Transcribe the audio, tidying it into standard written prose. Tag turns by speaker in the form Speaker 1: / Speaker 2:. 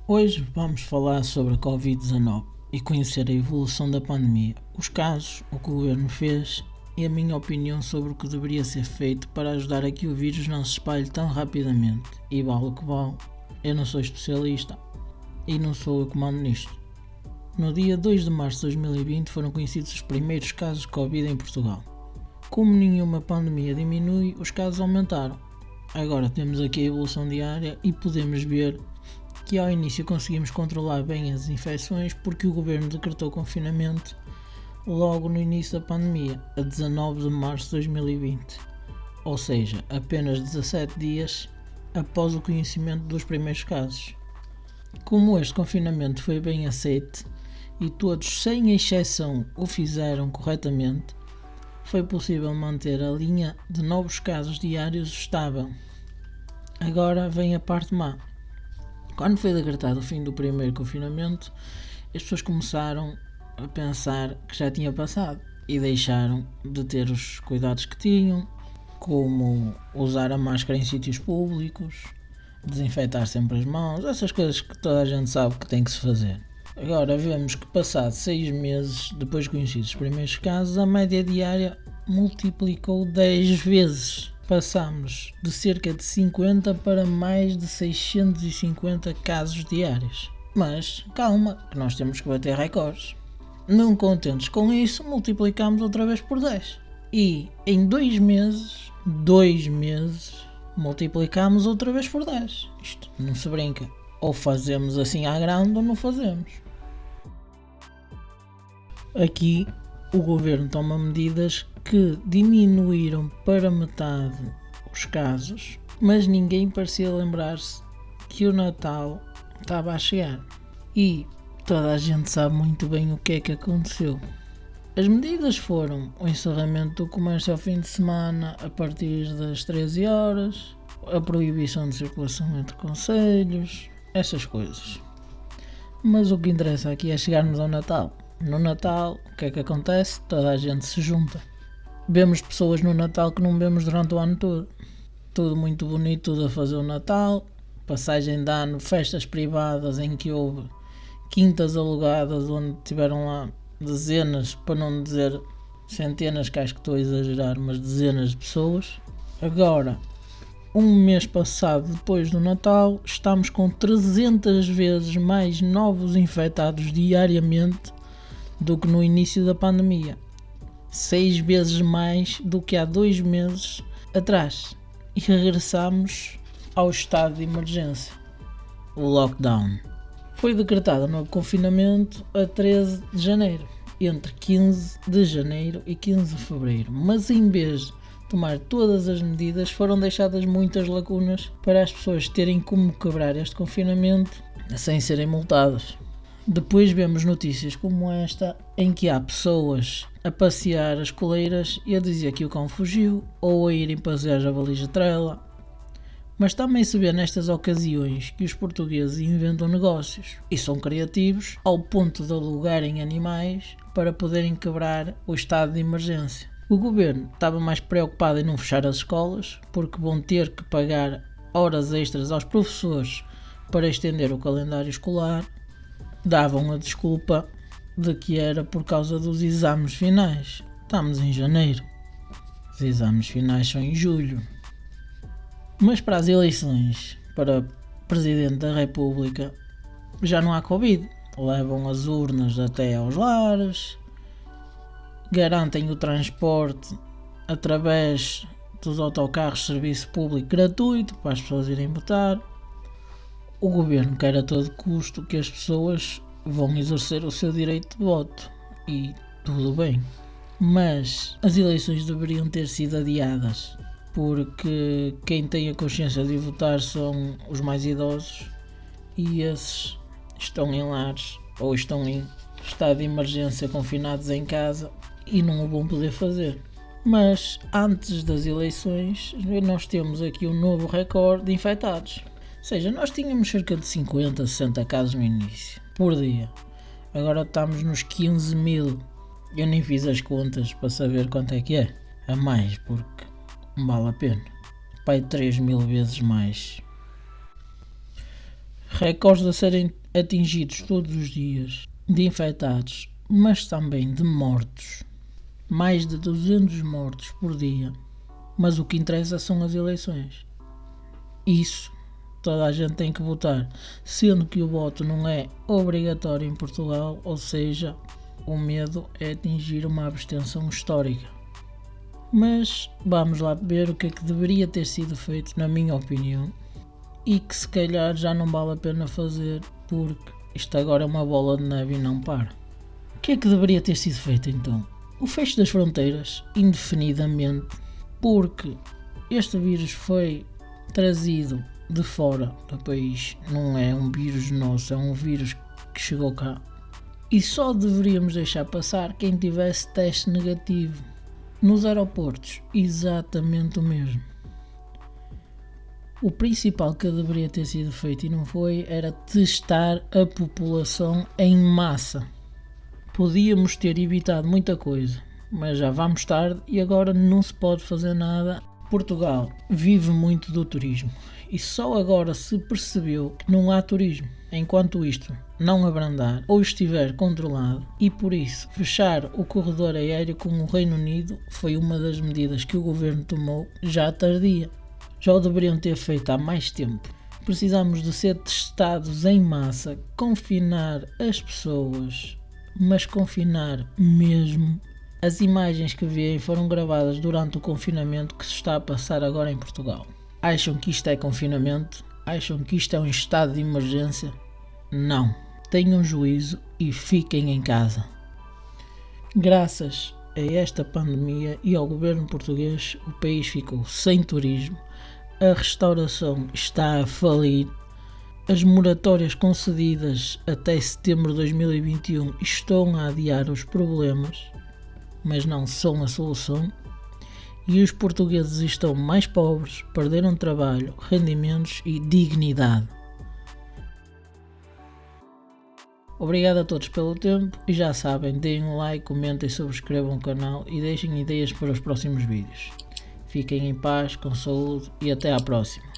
Speaker 1: Hoje vamos falar sobre a Covid-19 e conhecer a evolução da pandemia, os casos, o que o governo fez e a minha opinião sobre o que deveria ser feito para ajudar a que o vírus não se espalhe tão rapidamente. E vale o que vale, eu não sou especialista e não sou eu que mando nisto. No dia 2 de março de 2020 foram conhecidos os primeiros casos de Covid em Portugal. Como nenhuma pandemia diminui, os casos aumentaram. Agora temos aqui a evolução diária e podemos ver que ao início conseguimos controlar bem as infecções porque o governo decretou confinamento logo no início da pandemia, a 19 de março de 2020, ou seja, apenas 17 dias após o conhecimento dos primeiros casos. Como este confinamento foi bem aceito e todos, sem exceção, o fizeram corretamente, foi possível manter a linha de novos casos diários estável. Agora vem a parte má. Quando foi decretado o fim do primeiro confinamento, as pessoas começaram a pensar que já tinha passado e deixaram de ter os cuidados que tinham, como usar a máscara em sítios públicos, desinfetar sempre as mãos, essas coisas que toda a gente sabe que tem que se fazer. Agora vemos que passado 6 meses depois de conhecidos os primeiros casos, a média diária multiplicou 10 vezes. Passamos de cerca de 50 para mais de 650 casos diários. Mas calma, que nós temos que bater recordes. Não contentes com isso, multiplicamos outra vez por 10. E em 2 meses, multiplicamos outra vez por 10. Isto não se brinca. Ou fazemos assim à grande ou não fazemos. Aqui o governo toma medidas que diminuíram para metade os casos, mas ninguém parecia lembrar-se que o Natal estava a chegar. E toda a gente sabe muito bem o que é que aconteceu. As medidas foram o encerramento do comércio ao fim de semana a partir das 13 horas, a proibição de circulação entre concelhos, essas coisas. Mas o que interessa aqui é chegarmos ao Natal. No Natal, o que é que acontece? Toda a gente se junta. Vemos pessoas no Natal que não vemos durante o ano todo. Tudo muito bonito, tudo a fazer o Natal, passagem de ano, festas privadas em que houve quintas alugadas onde tiveram lá dezenas, para não dizer centenas, que acho que estou a exagerar, mas dezenas de pessoas. Agora, um mês passado depois do Natal, estamos com 300 vezes mais novos infectados diariamente do que no início da pandemia. 6 vezes mais do que há 2 meses atrás. E regressamos ao estado de emergência, o lockdown. Foi decretado o novo confinamento a 13 de janeiro, entre 15 de janeiro e 15 de fevereiro, mas em vez de tomar todas as medidas, foram deixadas muitas lacunas para as pessoas terem como quebrar este confinamento sem serem multadas. Depois vemos notícias como esta, em que há pessoas a passear as coleiras e a dizer que o cão fugiu, ou a irem passear javalis de trela. Mas também se vê nestas ocasiões que os portugueses inventam negócios e são criativos ao ponto de alugarem animais para poderem quebrar o estado de emergência. O governo estava mais preocupado em não fechar as escolas, porque vão ter que pagar horas extras aos professores para estender o calendário escolar. Davam a desculpa de que era por causa dos exames finais. Estamos em janeiro. Os exames finais são em julho. Mas para as eleições para Presidente da República já não há Covid. Levam as urnas até aos lares, garantem o transporte através dos autocarros de serviço público gratuito para as pessoas irem votar. O governo quer a todo custo que as pessoas vão exercer o seu direito de voto e tudo bem, mas as eleições deveriam ter sido adiadas, porque quem tem a consciência de votar são os mais idosos e esses estão em lares ou estão em estado de emergência confinados em casa e não o vão poder fazer. Mas antes das eleições nós temos aqui um novo recorde de infectados. Ou seja, nós tínhamos cerca de 50, 60 casos no início, por dia. Agora estamos nos 15.000. Eu nem fiz as contas para saber quanto é que é. A mais, porque vale a pena. Pai, 3.000 vezes mais. Recordes a serem atingidos todos os dias de infectados, mas também de mortos. Mais de 200 mortos por dia. Mas o que interessa são as eleições. Isso toda a gente tem que votar, sendo que o voto não é obrigatório em Portugal, ou seja, o medo é atingir uma abstenção histórica. Mas vamos lá ver o que é que deveria ter sido feito, na minha opinião, e que se calhar já não vale a pena fazer, porque isto agora é uma bola de neve e não para. O que é que deveria ter sido feito então? O fecho das fronteiras, indefinidamente, porque este vírus foi trazido de fora do país, não é um vírus nosso, é um vírus que chegou cá. E só deveríamos deixar passar quem tivesse teste negativo. Nos aeroportos, exatamente o mesmo. O principal que deveria ter sido feito e não foi, era testar a população em massa. Podíamos ter evitado muita coisa, mas já vamos tarde e agora não se pode fazer nada. Portugal vive muito do turismo e só agora se percebeu que não há turismo enquanto isto não abrandar ou estiver controlado, e por isso fechar o corredor aéreo com o Reino Unido foi uma das medidas que o governo tomou já tardia. Já o deveriam ter feito há mais tempo. Precisamos de ser testados em massa, confinar as pessoas, mas confinar mesmo. As imagens que veem foram gravadas durante o confinamento que se está a passar agora em Portugal. Acham que isto é confinamento? Acham que isto é um estado de emergência? Não. Tenham juízo e fiquem em casa. Graças a esta pandemia e ao governo português, o país ficou sem turismo, a restauração está a falir, as moratórias concedidas até setembro de 2021 estão a adiar os problemas, mas não são a solução, e os portugueses estão mais pobres, perderam trabalho, rendimentos e dignidade. Obrigado a todos pelo tempo e já sabem, deem um like, comentem, subscrevam o canal e deixem ideias para os próximos vídeos. Fiquem em paz, com saúde e até à próxima.